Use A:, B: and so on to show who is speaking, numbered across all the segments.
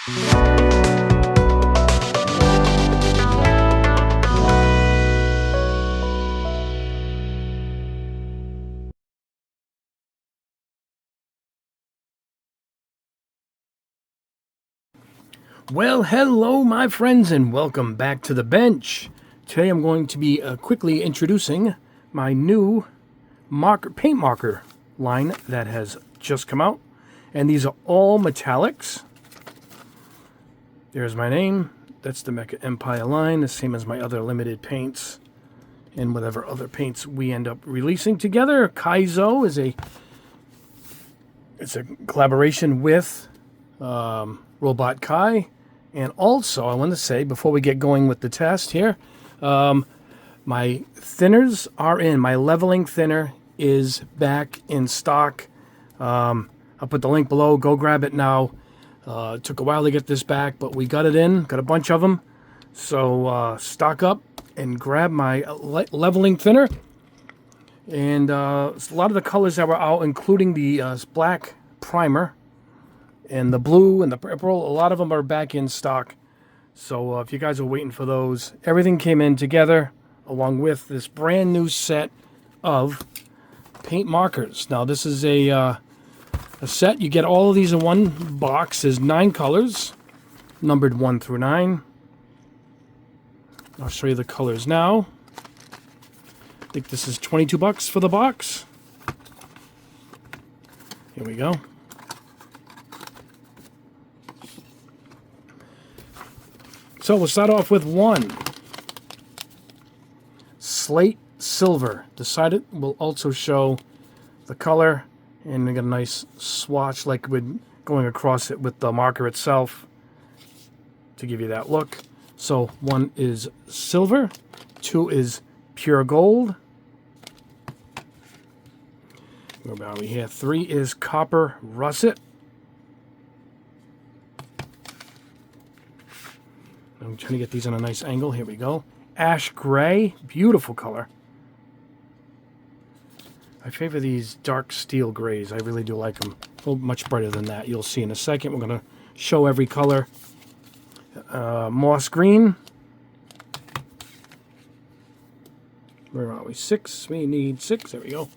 A: Well, hello my friends and welcome back to the bench. Today I'm going to be quickly introducing my new paint marker line that has just come out. And these are all metallics. There's my name. That's the Mecha Empire line, the same as my other limited paints and whatever other paints we end up releasing together. Kaizo is it's a collaboration with Robot Kai. And also, I want to say, before we get going with the test here, my thinners are in. My leveling thinner is back in stock. I'll put the link below. Go grab it now. It took a while to get this back, but we got it in. Got a bunch of them. So stock up and grab my leveling thinner. And a lot of the colors that were out, including the black primer, and the blue and the purple, a lot of them are back in stock. So if you guys are waiting for those, everything came in together along with this brand new set of paint markers. Now this is a set. You get all of these in one box. There's 9 colors, numbered 1 through 9. I'll show you the colors now. I think this is $22 for the box. Here we go. So we'll start off with 1. Slate Silver. The side will also show the color, and we got a nice swatch liquid going across it with the marker itself to give you that look. So 1 is silver, 2 is pure gold. Where are we here? 3 is copper russet. I'm trying to get these on a nice angle. Here we go. Ash gray. Beautiful color. I favor these dark steel grays. I really do like them. A little much brighter than that. You'll see in a second. We're going to show every color. Moss green. Where are we? 6. We need 6. There we go.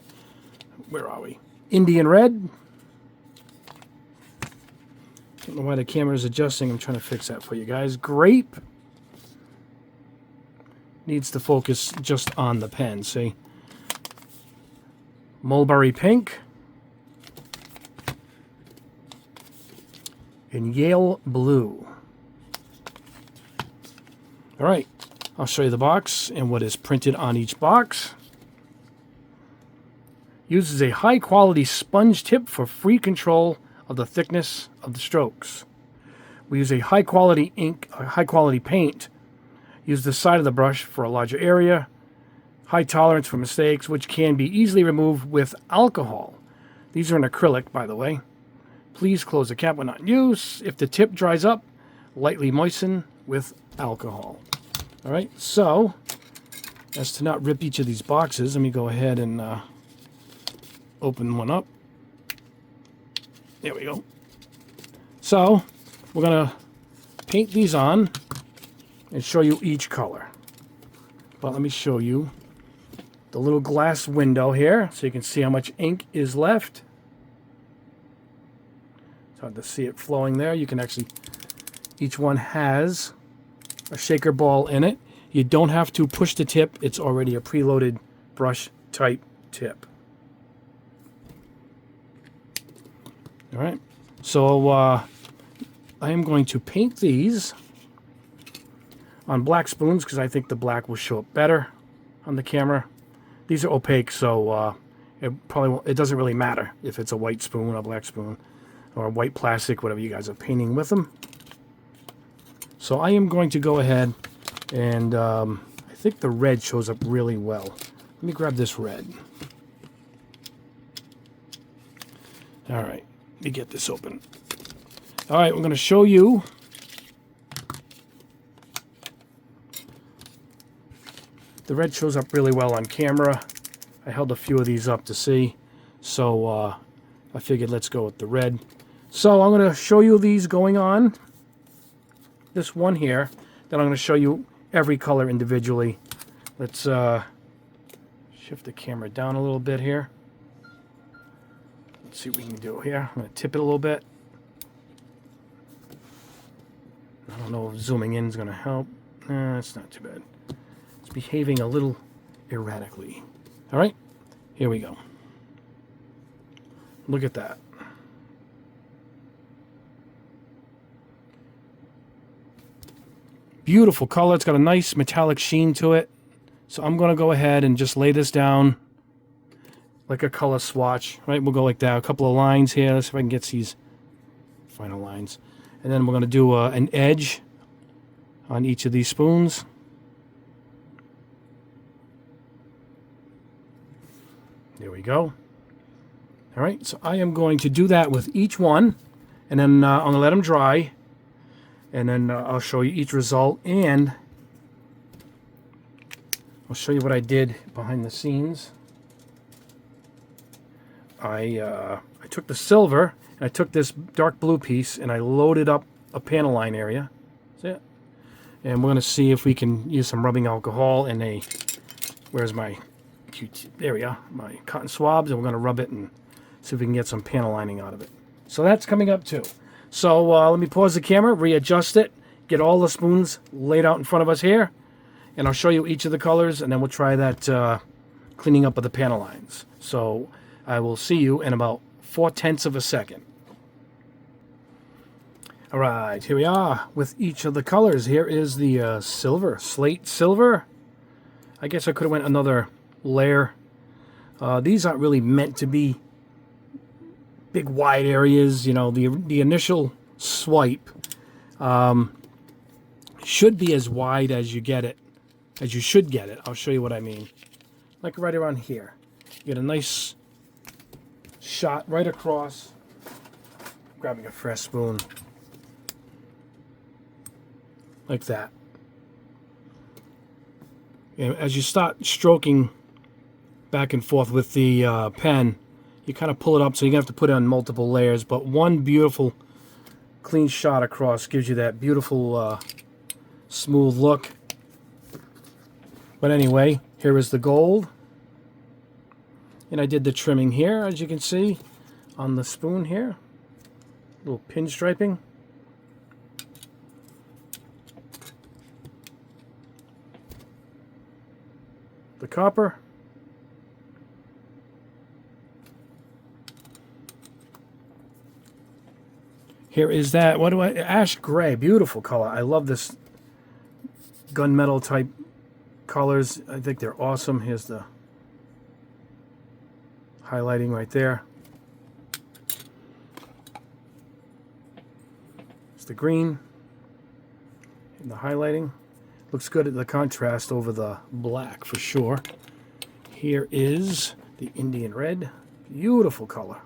A: Where are we? Indian red. Don't know why the camera is adjusting. I'm trying to fix that for you guys. Grape. Needs to focus just on the pen, see? Mulberry pink. And Yale blue. All right. I'll show you the box and what is printed on each box. Uses a high-quality sponge tip for free control of the thickness of the strokes. We use a high-quality ink, a high-quality paint. Use the side of the brush for a larger area. High tolerance for mistakes, which can be easily removed with alcohol. These are an acrylic, by the way. Please close the cap when not in use. If the tip dries up, lightly moisten with alcohol. All right, so as to not rip each of these boxes, let me go ahead and open one up. There we go. So, we're going to paint these on and show you each color. But let me show you the little glass window here so you can see how much ink is left. It's hard to see it flowing there. You can actually, each one has a shaker ball in it. You don't have to push the tip. It's already a preloaded brush type tip. All right, so I am going to paint these on black spoons because I think the black will show up better on the camera. These are opaque, so it doesn't really matter if it's a white spoon, a black spoon, or white plastic, whatever you guys are painting with them. So I am going to go ahead and I think the red shows up really well. Let me grab this red. All right. Let me get this open. All right, we're going to show you the red shows up really well on camera. I held a few of these up to see, so I figured let's go with the red. So I'm going to show you these going on. this one here, then I'm going to show you every color individually. Let's shift the camera down a little bit here. Let's see what we can do here. I'm going to tip it a little bit. I don't know if zooming in is going to help. It's not too bad. It's behaving a little erratically. All right, here we go. Look at that. Beautiful color. It's got a nice metallic sheen to it. So I'm going to go ahead and just lay this down like a color swatch. Right, we'll go like that. A couple of lines here. Let's see if I can get these final lines. And then we're going to do an edge on each of these spoons. There we go. All right, so I am going to do that with each one, and then I'm going to let them dry, and then I'll show you each result, and I'll show you what I did behind the scenes. I took the silver, and I took this dark blue piece, and I loaded up a panel line area. That's it. And we're going to see if we can use some rubbing alcohol and a, where's my, there we go, my cotton swabs, and we're going to rub it and see if we can get some panel lining out of it. So that's coming up too. So let me pause the camera, readjust it, get all the spoons laid out in front of us here, and I'll show you each of the colors, and then we'll try that cleaning up of the panel lines. So I will see you in about 0.4 of a second. All right, here we are with each of the colors. Here is the silver, slate silver. I guess I could have went another layer. These aren't really meant to be big wide areas. You know, the initial swipe should be as wide as you get it, as you should get it. I'll show you what I mean. Like right around here. You get a nice shot right across. Grabbing a fresh spoon. Like that. And as you start stroking back and forth with the pen, you kind of pull it up, so you're going to have to put it on multiple layers. But one beautiful clean shot across gives you that beautiful smooth look. But anyway, here is the gold. And I did the trimming here, as you can see, on the spoon here. A little pinstriping. The copper. Here is that, ash gray, beautiful color. I love this gunmetal type colors. I think they're awesome. Here's the highlighting right there. It's the green and the highlighting. Looks good at the contrast over the black for sure. Here is the Indian red. Beautiful color.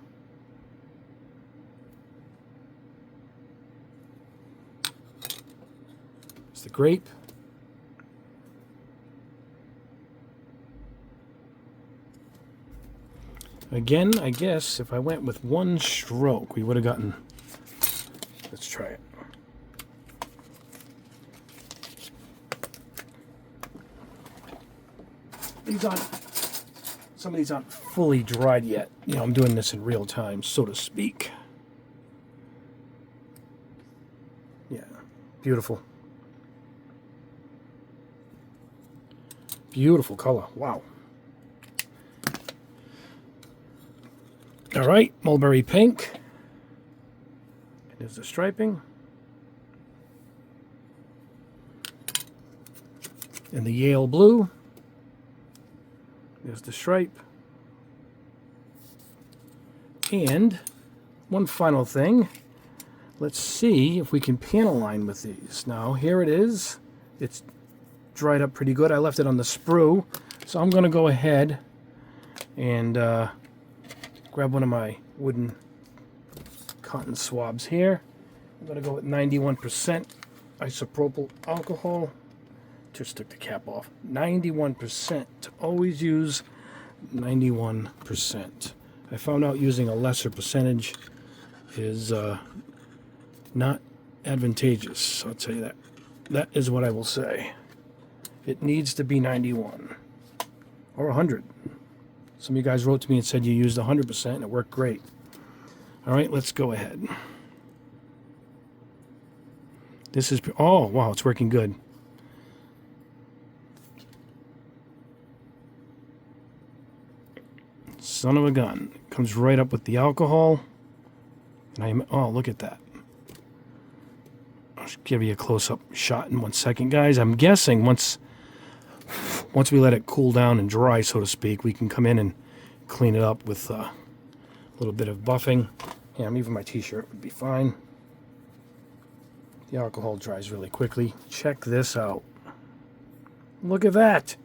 A: It's the grape. Again, I guess if I went with one stroke, we would have gotten... Let's try it. Some of these aren't fully dried yet. You know, I'm doing this in real time, so to speak. Yeah, beautiful. Beautiful color. Wow. All right, mulberry pink. There's the striping. And the Yale blue. There's the stripe. And one final thing. Let's see if we can panel line with these. Now, here it is. It's dried up pretty good. I left it on the sprue. So I'm going to go ahead and grab one of my wooden cotton swabs here. I'm going to go with 91% isopropyl alcohol. Just took the cap off. 91%. Always use 91%. I found out using a lesser percentage is not advantageous. I'll tell you that. That is what I will say. It needs to be 91 or 100. Some of you guys wrote to me and said you used 100% and it worked great. All right, let's go ahead. This is, oh, wow, it's working good. Son of a gun. Comes right up with the alcohol. And oh, look at that. I'll give you a close-up shot in 1 second, guys. I'm guessing once we let it cool down and dry, so to speak, we can come in and clean it up with a little bit of buffing. Yeah, even my t-shirt would be fine. The alcohol dries really quickly. Check this out. Look at that.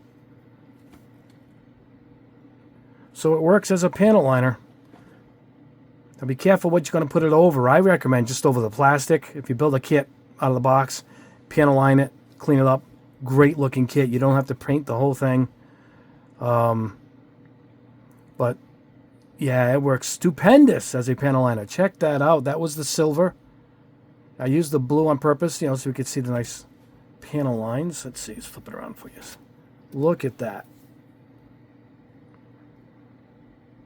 A: So it works as a panel liner. Now be careful what you're going to put it over. I recommend just over the plastic. If you build a kit out of the box, panel line it, clean it up. Great looking kit. You don't have to paint the whole thing. But yeah, it works stupendous as a panel liner. Check that out. That was the silver. I used the blue on purpose, you know, so we could see the nice panel lines. Let's see, let's flip it around for you. Look at that.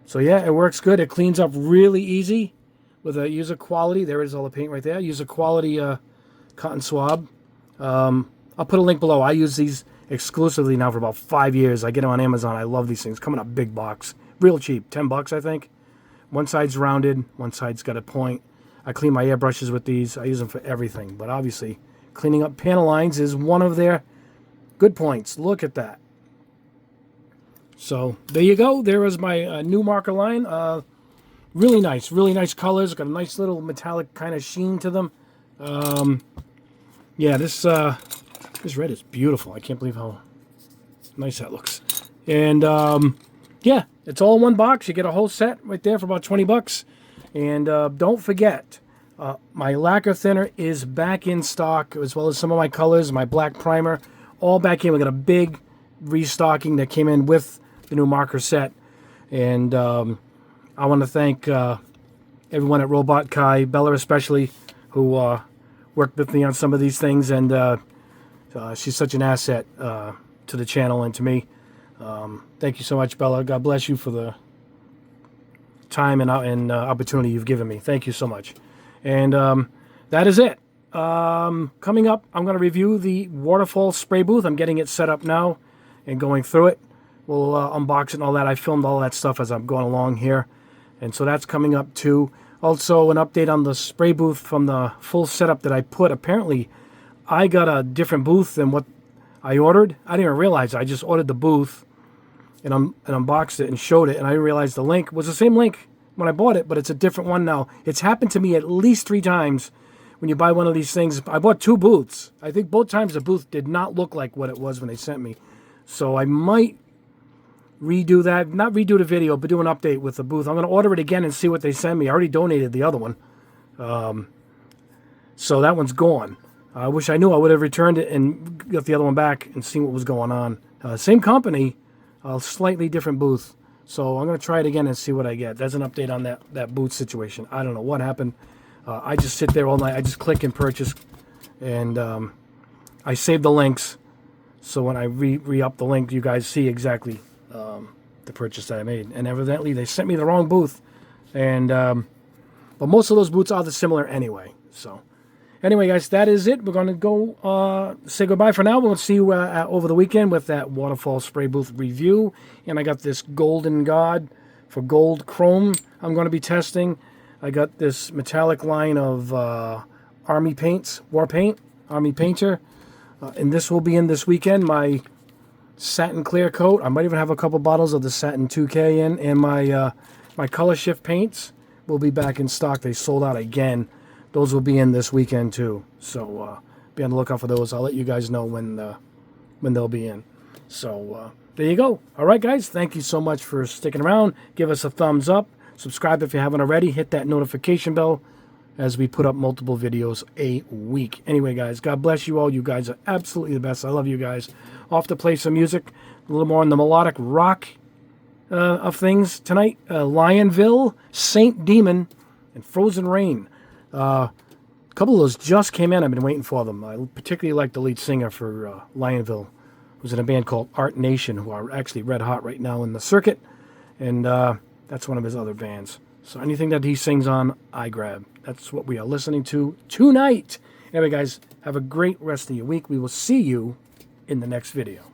A: So yeah, it works good. It cleans up really easy with a user quality. There it is, all the paint right there. User quality cotton swab. I'll put a link below. I use these exclusively now for about 5 years. I get them on Amazon. I love these things. Come in a big box. Real cheap. 10 bucks, I think. One side's rounded. One side's got a point. I clean my airbrushes with these. I use them for everything. But obviously, cleaning up panel lines is one of their good points. Look at that. So, there you go. There is my new marker line. Really nice colors. Got a nice little metallic kind of sheen to them. Yeah, this red is beautiful. I can't believe how nice that looks. And, yeah, it's all in one box. You get a whole set right there for about 20 bucks. And don't forget, my lacquer thinner is back in stock, as well as some of my colors, my black primer, all back in. We got a big restocking that came in with the new marker set. And I want to thank everyone at Robot Kai, Bella especially, who worked with me on some of these things. And she's such an asset to the channel and to me. Thank you so much, Bella. God bless you for the time and opportunity you've given me. Thank you so much. And that is it. Coming up, I'm going to review the waterfall spray booth. I'm getting it set up now and going through it. We'll unbox it and all that. I filmed all that stuff as I'm going along here. And so that's coming up too. Also, an update on the spray booth from the full setup that I put. Apparently, I got a different booth than what I ordered. I didn't even realize it. I just ordered the booth and unboxed it and showed it. And I realized the link was the same link when I bought it, but it's a different one now. It's happened to me at least 3 times when you buy one of these things. I bought 2 booths. I think both times the booth did not look like what it was when they sent me. So I might redo that. Not redo the video, but do an update with the booth. I'm going to order it again and see what they send me. I already donated the other one. So that one's gone. I wish I knew. I would have returned it and got the other one back and seen what was going on. Same company, a slightly different booth. So I'm going to try it again and see what I get. There's an update on that booth situation. I don't know what happened. I just sit there all night. I just click and purchase. And I save the links. So when I re-up the link, you guys see exactly the purchase that I made. And evidently, they sent me the wrong booth. And but most of those booths are similar anyway. So anyway, guys, that is it. We're going to go say goodbye for now. We'll see you over the weekend with that waterfall spray booth review. And I got this Golden God for gold chrome I'm going to be testing. I got this metallic line of Army paints, War Paint, Army Painter. And this will be in this weekend. My satin clear coat. I might even have a couple bottles of the satin 2K in. And my color shift paints will be back in stock. They sold out again. Those will be in this weekend too. So be on the lookout for those. I'll let you guys know when they'll be in. So there you go. All right, guys. Thank you so much for sticking around. Give us a thumbs up. Subscribe if you haven't already. Hit that notification bell as we put up multiple videos a week. Anyway, guys, God bless you all. You guys are absolutely the best. I love you guys. Off to play some music. A little more on the melodic rock of things tonight. Lionville, Saint Demon, and Frozen Rain. couple of those just came in. I've been waiting for them. I particularly like the lead singer for Lionville, who's in a band called Art Nation, who are actually red hot right now in the circuit. And that's one of his other bands. So anything that he sings on, I grab. That's what we are listening to tonight. Anyway, guys, have a great rest of your week. We will see you in the next video.